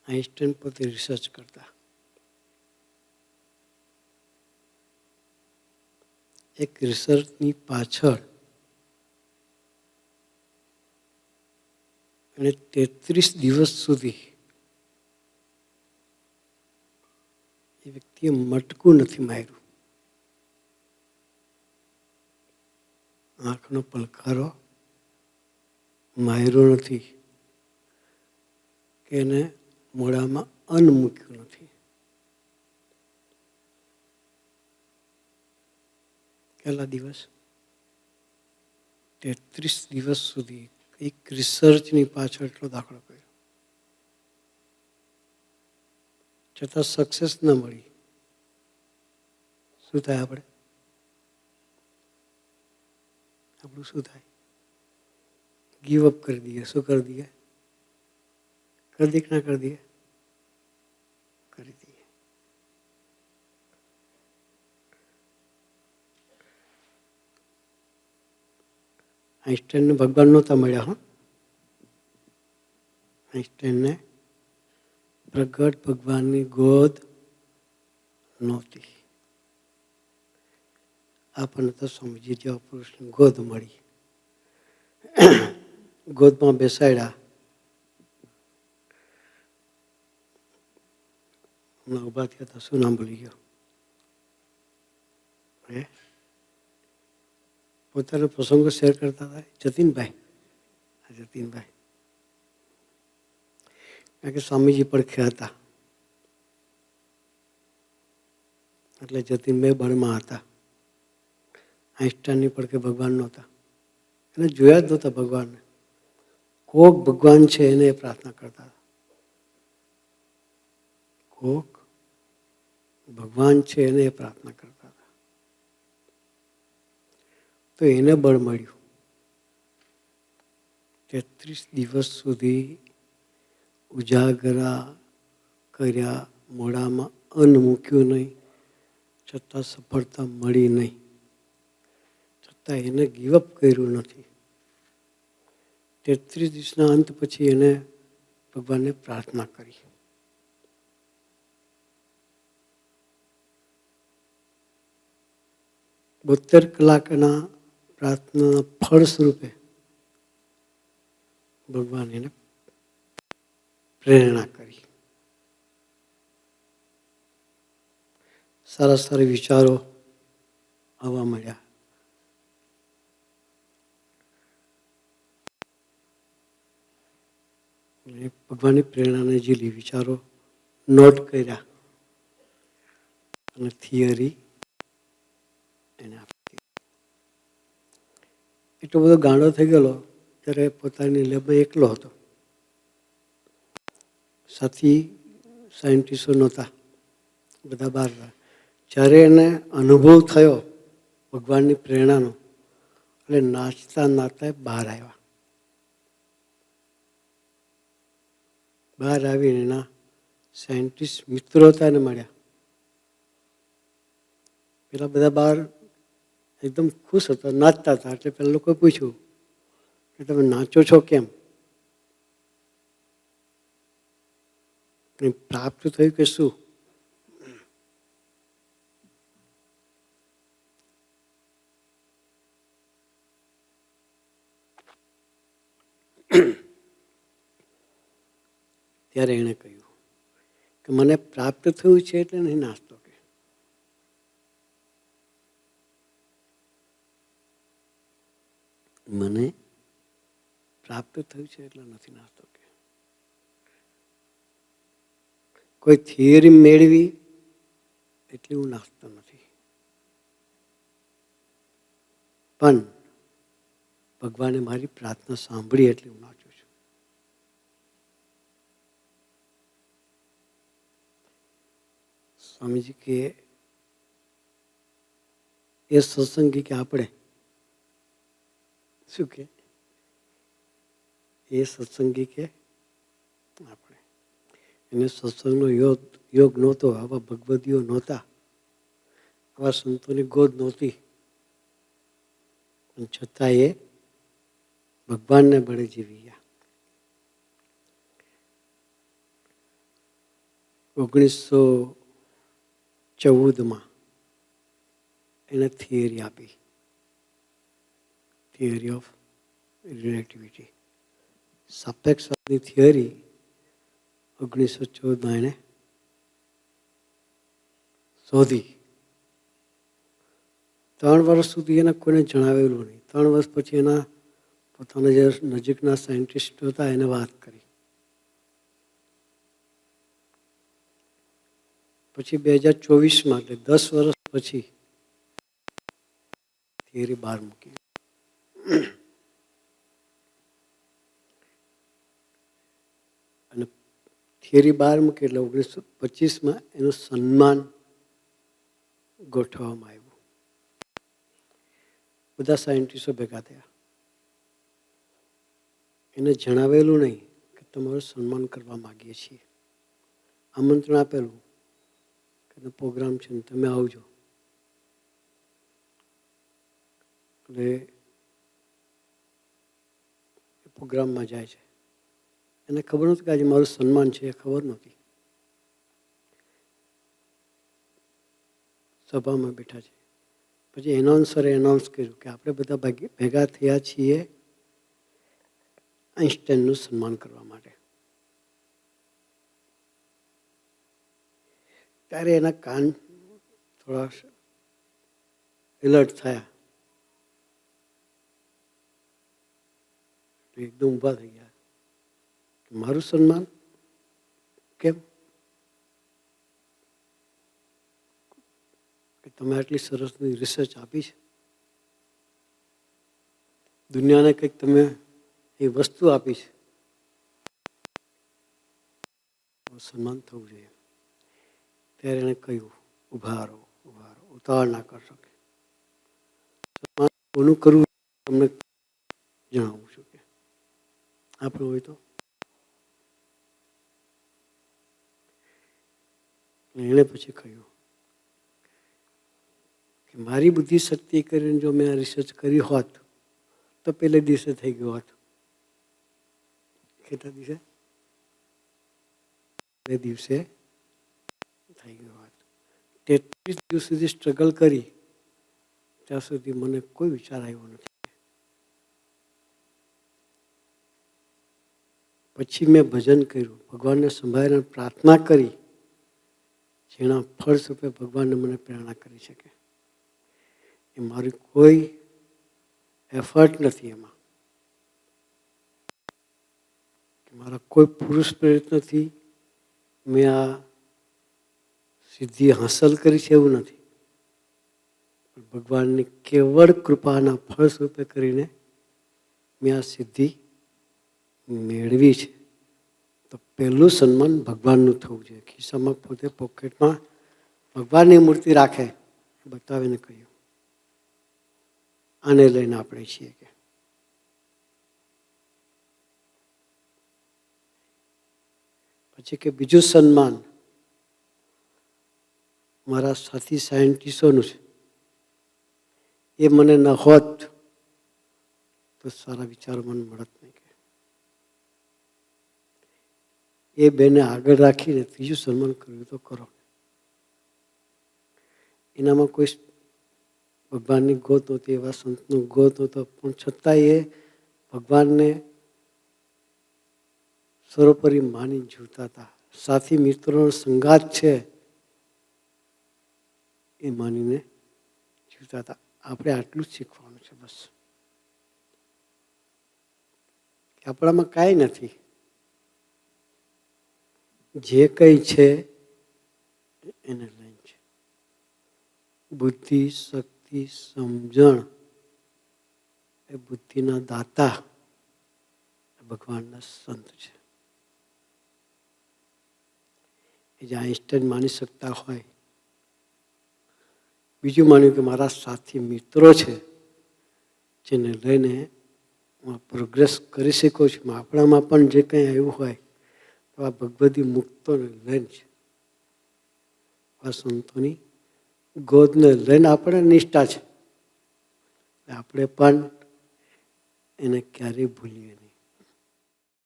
Einstein પોતે research કરતા. એક રિસર્ચની પાછળ અને 33 દિવસ સુધી એ વ્યક્તિએ મટકું નથી માર્યું. આંખનો પલકારો માર્યો નથી કે એને મોઢામાં અન્ન મૂક્યું નથી. કેટલા દિવસ? 33 દિવસ સુધી એક રિસર્ચની પાછળ એટલો દાખલો કર્યો, છતાં સક્સેસ ન મળી. શું થાય આપણું શું થાય? ગીવ અપ કરી દઈએ. શું કરી દઈએ? કરી દઈએ કે ના કરી દઈએ? કરી દઈએ. આઈન્સ્ટાઈને ભગવાન નહોતા મળ્યા. આઈન્સ્ટાઈને પ્રગટ ભગવાનની ગોદ નહોતી. આપણને તો સ્વામીજી જેવા પુરુષની ગોદ મળી. ગોદમાં બેસાડ્યા. હમણાં ઉભા થયા હતા. શું નામ ભૂલી ગયો? પોતાના પ્રસંગો શેર કરતા હતા. જતીનભાઈ. જતીનભાઈ કારણ કે સ્વામીજી પડખે હતા એટલે જતીનભાઈ બળમાં હતા. આઈન્સ્ટાઈનની પડખે ભગવાન નહોતા. એને જોયા જ નહોતા ભગવાનને. કોક ભગવાન છે એને પ્રાર્થના કરતા હતા. કોક ભગવાન છે એને પ્રાર્થના કરતા હતા. તો એને બળ મળ્યું. 33 દિવસ સુધી ઉજાગરા કર્યા, મોઢામાં અન્ન મૂક્યું નહીં, છતાં સફળતા મળી નહીં. છતાં એને ગીવઅપ કર્યું નથી. 33 દિવસના અંત પછી એને ભગવાનને પ્રાર્થના કરી. બોતેર કલાકના પ્રાર્થનાના ફળ સ્વરૂપે ભગવાન એને પ્રેરણા કરી. સારા સારા વિચારો આવવા મળ્યા. ભગવાનની પ્રેરણાને ઝીલી વિચારો નોટ કર્યા અને થિયરી એને આપી. એટલો બધો ગાંડો થઈ ગયેલો ત્યારે પોતાની લેબમાં એકલો હતો. સાથી સાયન્ટિસ્ટો નહોતા, બધા બહાર હતા. જ્યારે એને અનુભવ થયો ભગવાનની પ્રેરણાનો એટલે નાચતા નાચતા બહાર આવ્યા. બહાર આવીને એના સાયન્ટિસ્ટ મિત્રો હતા એને મળ્યા. પેલા બધા બહાર એકદમ ખુશ હતા, નાચતા હતા. એટલે પેલા લોકોએ પૂછ્યું કે તમે નાચો છો કેમ? કંઈ પ્રાપ્ત થયું કે શું? ત્યારે એણે કહ્યું કે મને પ્રાપ્ત થયું છે એટલે નહીં નાચતો. કે મને પ્રાપ્ત થયું છે એટલે નથી નાચતો. કે કોઈ થિયરી મેળવી એટલે હું નાચતો નથી, પણ ભગવાને મારી પ્રાર્થના સાંભળી એટલે હું નાચું છું. સ્વામીજી કે એ સત્સંગી કે આપણે શું કે એ સત્સંગી કે આપણે એને સત્સંગનો યોગ નહોતો, આવા ભગવદીઓ નહોતા, આવા સંતોની ગોદ નહોતી, પણ છતાં એ ભગવાનને બળે જીવી ગયા. 1914 એને થિયરી આપી, થિયરી ઓફ રિલેટિવિટી. સાપેક્ષવાદની થિયરી 1914 એને શોધી. 3 વર્ષ સુધી એને કોઈને જણાવેલું નહીં. 3 વર્ષ પછી એના પોતાના જે નજીકના સાયન્ટિસ્ટ હતા એને વાત કરી. પછી 2024 એટલે 10 વર્ષ પછી થિયરી બહાર મૂકી. અને થિયરી બહાર મૂકી એટલે 1925 એનું સન્માન ગોઠવવામાં આવ્યું. બધા સાયન્ટિસ્ટો ભેગા થયા. એને જણાવેલું નહીં કે તમારું સન્માન કરવા માગીએ છીએ. આમંત્રણ આપેલું કે પ્રોગ્રામ છે ને તમે આવજો. એટલે એ પ્રોગ્રામમાં જાય છે. એને ખબર નહોતી કે આજે મારું સન્માન છે, એ ખબર નહોતી. સભામાં બેઠા છે. પછી એનાઉન્સરે એનાઉન્સ કર્યું કે આપણે બધા ભેગા થયા છીએ આઈન્સ્ટાઈનનું સન્માન કરવા માટે. ત્યારે એના કાન થોડા એલર્ટ થયા. એકદમ ઊભા થઈ ગયા. મારું સન્માન કેમ? કે તમે આટલી સરસની રિસર્ચ આપી છે, દુનિયાને કંઈક તમે એ વસ્તુ આપી છે, સન્માન થવું જોઈએ. ત્યારે એને કહ્યું ઉભા રહો, ઉતાવળ ના કરશો. સન્માન કોનું કરવું તમને જણાવું છું કે આપણું હોય તો. એણે પછી કહ્યું કે મારી બુદ્ધિ શક્તિ કરીને જો મેં આ રિસર્ચ કરી હોત તો પહેલે દિવસે થઈ ગયો હોત. કેટલા દિવસે? બે દિવસે થઈ ગયો હોત. 33 દિવસ સુધી સ્ટ્રગલ કરી ત્યાં સુધી મને કોઈ વિચાર આવ્યો નથી. પછી મેં ભજન કર્યું, ભગવાનને સંભાળીને પ્રાર્થના કરી, જેના ફળ સ્વરૂપે ભગવાનને મને પ્રેરણા કરી શકે. એ મારી કોઈ એફર્ટ નથી એમાં, મારા કોઈ પુરુષ પ્રયત્નથી મેં આ સિદ્ધિ હાંસલ કરી છે એવું નથી. ભગવાનની કેવળ કૃપાના ફળ સ્વરૂપે કરીને મેં આ સિદ્ધિ મેળવી છે. તો પહેલું સન્માન ભગવાનનું થવું જોઈએ. ખિસ્સામાં પોતે પોકેટમાં ભગવાનની મૂર્તિ રાખે બતાવીને કહ્યું આને લઈને આપણે છીએ કે પછી કે બીજું સન્માન મારા સાથી સાયન્ટિસ્ટોનું છે. એ મને ન હોત તો સારા વિચારો મને મળત નહીં. એ બેને આગળ રાખીને ત્રીજું સન્માન કર્યું તો કરો. એનામાં કોઈ ભગવાનની ગોત નહોતી, એવા સંતનો ગોત નહોતો, પણ છતાં એ ભગવાનને સર્વોપરી માની જીવતા હતા. સાથી મિત્રોનો સંગાત છે એ માનીને જીવતા હતા. આપણે આટલું જ શીખવાનું છે બસ. આપણામાં કાંઈ નથી, જે કંઈ છે એને લઈને છે. બુદ્ધિ, શક્તિ, સમજણ એ બુદ્ધિના દાતા ભગવાનના સંત છે. એ જે આઈન્સ્ટાઈન માની શકતા હોય, બીજું માન્યું કે મારા સાથી મિત્રો છે જેને લઈને હું પ્રોગ્રેસ કરી શકું છું. આપણામાં પણ જે કંઈ આવ્યું હોય તો આ ભગવદી મુક્તોને લઈને છે. આ સંતોની ગોદને લઈને આપણે નિષ્ઠા છે. આપણે પણ એને ક્યારેય ભૂલીએ નહીં.